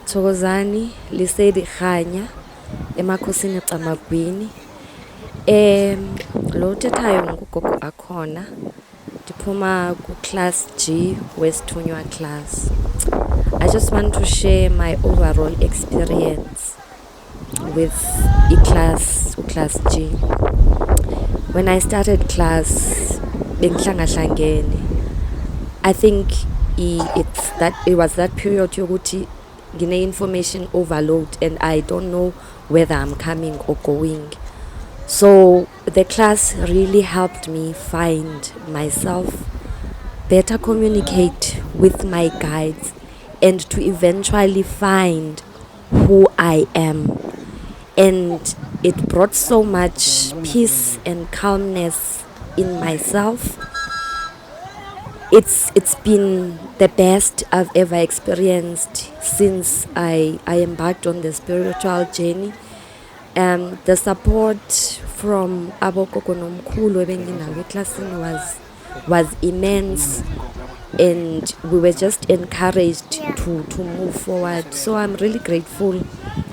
Thokozani, Lesedi, Kganya, Emakhosini, Camagwini. Lo thethayo ngugogo akhona. Diploma class G, Isithunywa class. I just want to share my overall experience with class G. When I started class, I think it was that period yokuthi ngine information overload and I don't know whether I'm coming or going. So the class really helped me find myself, better communicate with my guides, and to eventually find who I am. And it brought so much peace and calmness in myself. It's been the best I've ever experienced since I embarked on the spiritual journey. The support from abogogo nomkhulu ebenginawo eklasini was immense, and we were just encouraged to move forward. So I'm really grateful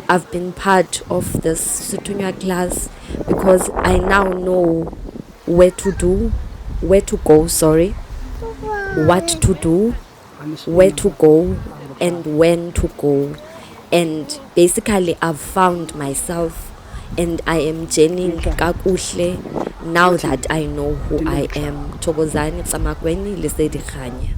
I've been part of this Isithunywa class, because I now know what to go, what to do, where to go, and when to go. And basically I've found myself, and I am journeying kakuhle now that I know who I am. Thokozani, Camagu, Lesedi, Kganya.